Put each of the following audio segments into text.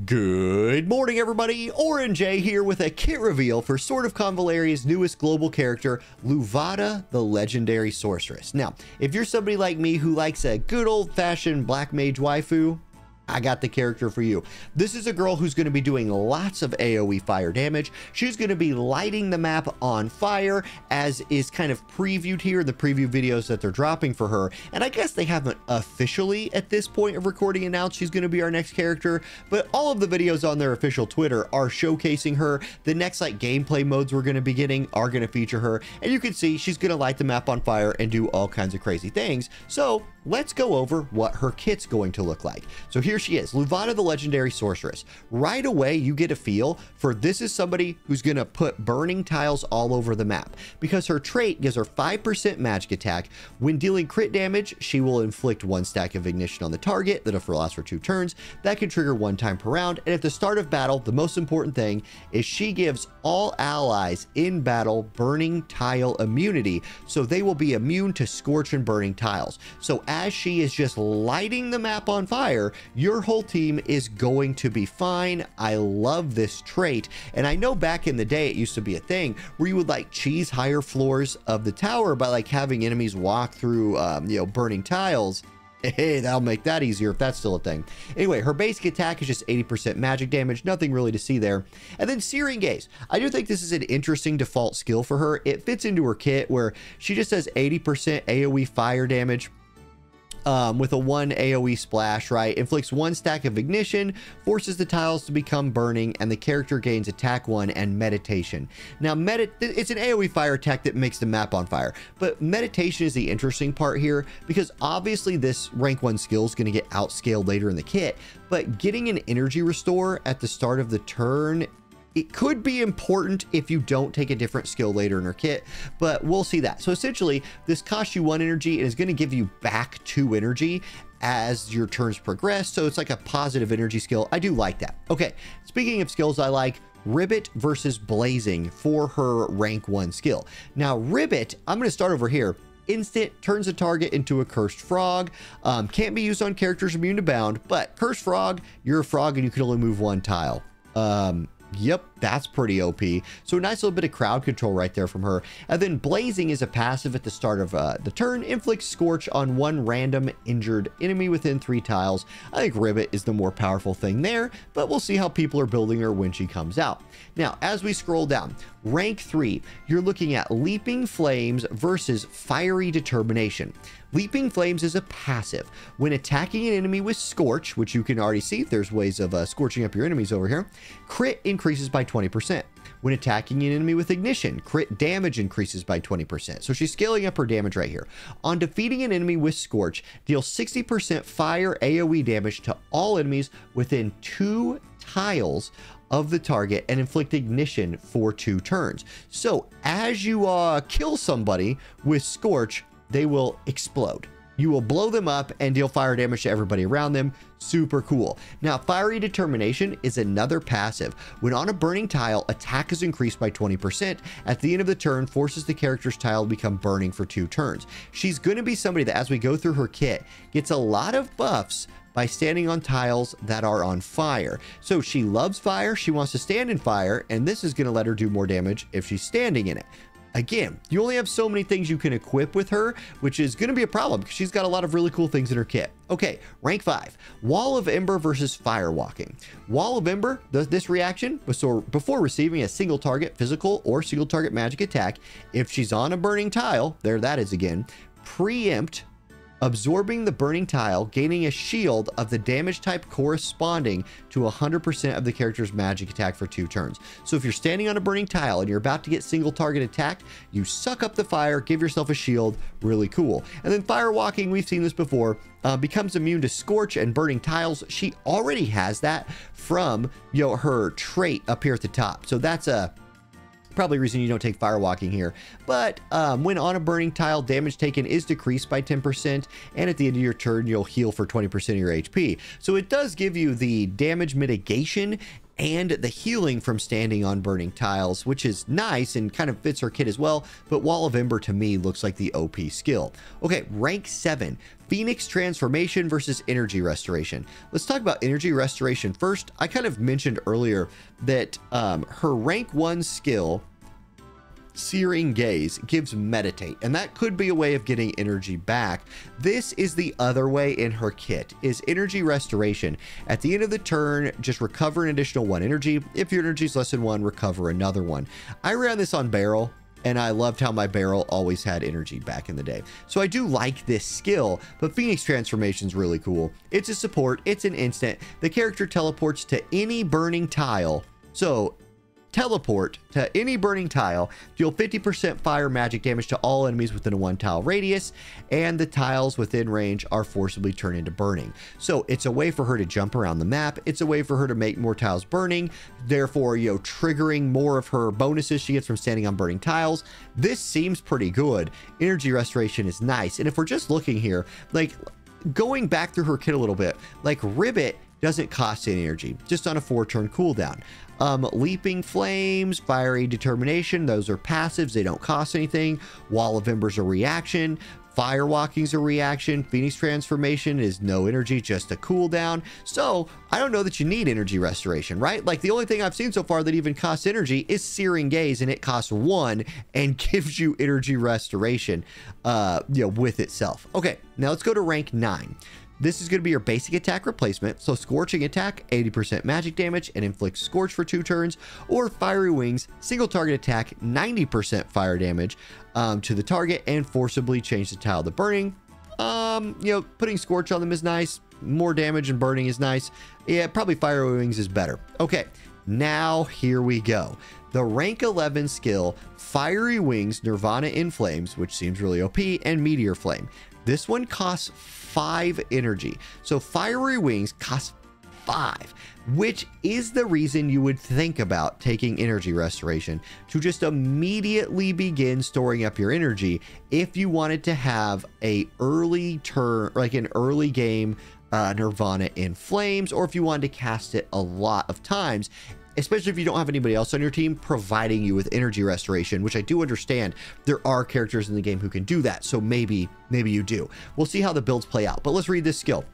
Good morning, everybody. Orange here with a kit reveal for Sword of Convallaria's newest global character, Luvata, the legendary sorceress. Now, if you're somebody like me who likes a good old-fashioned black mage waifu, I got the character for you. This is a girl who's going to be doing lots of AoE fire damage. She's going to be lighting the map on fire, as is kind of previewed here in the preview videos that they're dropping for her. And I guess they haven't officially at this point of recording announced she's going to be our next character, but all of the videos on their official Twitter are showcasing her. The next gameplay modes we're going to be getting are going to feature her, and you can see she's going to light the map on fire and do all kinds of crazy things. So let's go over what her kit's going to look like. So here she is, Luvata, the legendary sorceress. Right away, you get a feel for this is somebody who's going to put burning tiles all over the map, because her trait gives her 5% magic attack. When dealing crit damage, she will inflict 1 stack of ignition on the target that'll last for 2 turns. That can trigger 1 time per round. And at the start of battle, the most important thing is she gives all allies in battle burning tile immunity, so they will be immune to scorch and burning tiles. So as she is just lighting the map on fire, your whole team is going to be fine. I love this trait, and I know back in the day it used to be a thing where you would cheese higher floors of the tower by having enemies walk through burning tiles. Hey, that'll make that easier if that's still a thing. Anyway, her basic attack is just 80% magic damage, nothing really to see there. And then Searing Gaze. I do think this is an interesting default skill for her. It fits into her kit where she just does 80% AoE fire damage with a 1 AoE splash, right? Inflicts 1 stack of ignition, forces the tiles to become burning, and the character gains attack 1 and meditation. Now, it's an AoE fire attack that makes the map on fire, but meditation is the interesting part here, because obviously this rank 1 skill is going to get outscaled later in the kit, but getting an energy restore at the start of the turn, it could be important if you don't take a different skill later in her kit, but we'll see that. So essentially, this costs you 1 energy and is going to give you back 2 energy as your turns progress. So it's like a positive energy skill. I do like that. Okay, speaking of skills I like, Ribbit versus Blazing for her rank 1 skill. Now, Ribbit, I'm going to start over here. Instant, turns a target into a cursed frog. Can't be used on characters immune to bound, but cursed frog, you're a frog and you can only move 1 tile. Yep, that's pretty OP. So a nice little bit of crowd control right there from her. And then Blazing is a passive at the start of the turn, inflicts Scorch on 1 random injured enemy within 3 tiles. I think Ribbit is the more powerful thing there, but we'll see how people are building her when she comes out. Now, as we scroll down, rank 3, you're looking at Leaping Flames versus Fiery Determination. Leaping Flames is a passive. When attacking an enemy with Scorch, which you can already see, there's ways of scorching up your enemies over here, crit increases by 20%. When attacking an enemy with Ignition, crit damage increases by 20%. So she's scaling up her damage right here. On defeating an enemy with Scorch, deal 60% fire AoE damage to all enemies within 2 tiles of the target and inflict ignition for 2 turns. So as you kill somebody with Scorch, they will explode. You will blow them up and deal fire damage to everybody around them. Super cool. Now, Fiery Determination is another passive. When on a burning tile, attack is increased by 20%. At the end of the turn, forces the character's tile to become burning for 2 turns. She's going to be somebody that, as we go through her kit, gets a lot of buffs by standing on tiles that are on fire. So she loves fire, she wants to stand in fire, and this is going to let her do more damage if she's standing in it. Again, you only have so many things you can equip with her, which is going to be a problem because she's got a lot of really cool things in her kit. Okay, rank 5, Wall of Ember versus Firewalking. Wall of Ember does this reaction before receiving a single target physical or single target magic attack. If she's on a burning tile, there that is again, preempt, absorbing the burning tile, gaining a shield of the damage type corresponding to 100% of the character's magic attack for 2 turns. So if you're standing on a burning tile and you're about to get single target attacked, you suck up the fire, give yourself a shield. Really cool. And then Firewalking, we've seen this before, becomes immune to Scorch and burning tiles. She already has that from her trait up here at the top. So that's a probably reason you don't take Firewalking here. But when on a burning tile, damage taken is decreased by 10%, and at the end of your turn, you'll heal for 20% of your HP. So it does give you the damage mitigation and the healing from standing on burning tiles, which is nice and kind of fits her kit as well. But Wall of Ember to me looks like the OP skill. Okay, rank 7, Phoenix Transformation versus Energy Restoration. Let's talk about Energy Restoration first. I kind of mentioned earlier that her rank 1 skill, Searing Gaze, gives Meditate, and that could be a way of getting energy back. This is the other way in her kit, is Energy Restoration. At the end of the turn, just recover an additional 1 energy. If your energy is less than 1, recover another 1. I ran this on Barrel, and I loved how my barrel always had energy back in the day. So I do like this skill, but Phoenix Transformation is really cool. It's a support, it's an instant. The character teleports to any burning tile. So teleport to any burning tile, deal 50% fire magic damage to all enemies within a 1 tile radius, and the tiles within range are forcibly turned into burning. So it's a way for her to jump around the map. It's a way for her to make more tiles burning, therefore, you know, triggering more of her bonuses she gets from standing on burning tiles. This seems pretty good. Energy Restoration is nice. And if we're just looking here, like going back through her kit a little bit, like Ribbit doesn't cost any energy, just on a 4-turn cooldown. Leaping Flames, Fiery Determination, those are passives, they don't cost anything. Wall of Ember's a reaction. Firewalking's a reaction. Phoenix Transformation is no energy, just a cooldown. So I don't know that you need Energy Restoration, right? Like the only thing I've seen so far that even costs energy is Searing Gaze, and it costs 1 and gives you Energy Restoration, you know, with itself. Okay, now let's go to rank 9. This is going to be your basic attack replacement. So Scorching Attack, 80% magic damage and inflicts Scorch for 2 turns, or Fiery Wings, single target attack, 90% fire damage to the target and forcibly change the tile to burning. You know, putting Scorch on them is nice. More damage and burning is nice. Yeah, probably Fiery Wings is better. Okay, now here we go. The rank 11 skill, Fiery Wings, Nirvana in Flames, which seems really OP, and Meteor Flame. This one costs 5 energy. So Fiery Wings costs 5, which is the reason you would think about taking Energy Restoration, to just immediately begin storing up your energy if you wanted to have a early turn, like an early game Nirvana in Flames, or if you wanted to cast it a lot of times, especially if you don't have anybody else on your team providing you with Energy Restoration, which I do understand there are characters in the game who can do that. So maybe you do. We'll see how the builds play out, but let's read this skill.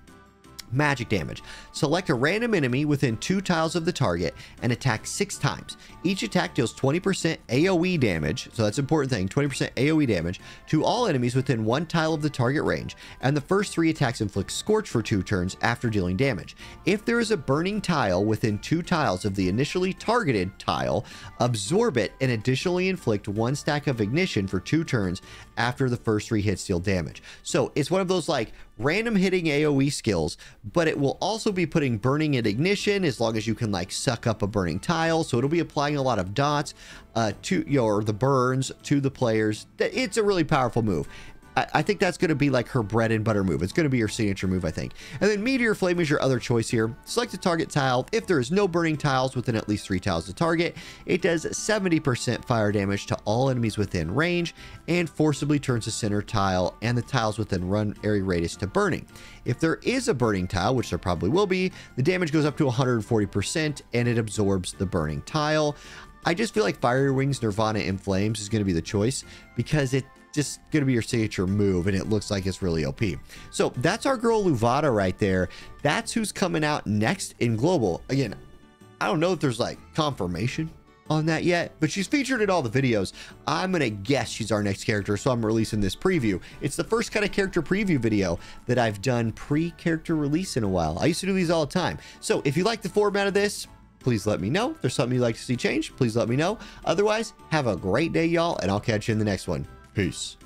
Magic damage. Select a random enemy within 2 tiles of the target and attack 6 times. Each attack deals 20% AoE damage, so that's an important thing, 20% AoE damage to all enemies within 1 tile of the target range, and the first 3 attacks inflict Scorch for 2 turns after dealing damage. If there is a burning tile within 2 tiles of the initially targeted tile, absorb it and additionally inflict 1 stack of ignition for 2 turns after the first 3 hits deal damage. So it's one of those like random hitting AoE skills, but it will also be putting burning and ignition as long as you can like suck up a burning tile. So it'll be applying a lot of dots to your the burns to the players. It's a really powerful move. I think that's going to be like her bread and butter move. It's going to be your signature move, I think. And then Meteor Flame is your other choice here. Select a target tile. If there is no burning tiles within at least 3 tiles to target, it does 70% fire damage to all enemies within range and forcibly turns the center tile and the tiles within run area radius to burning. If there is a burning tile, which there probably will be, the damage goes up to 140% and it absorbs the burning tile. I just feel like Fiery Wings Nirvana in Flames is going to be the choice because it's just going to be your signature move and it looks like it's really OP. So that's our girl Luvata right there. That's who's coming out next in Global. Again, I don't know if there's like confirmation on that yet, but she's featured in all the videos. I'm going to guess she's our next character, so I'm releasing this preview. It's the first kind of character preview video that I've done pre-character release in a while. I used to do these all the time. So if you like the format of this, please let me know. If there's something you'd like to see change, please let me know. Otherwise, have a great day, y'all, and I'll catch you in the next one. Peace.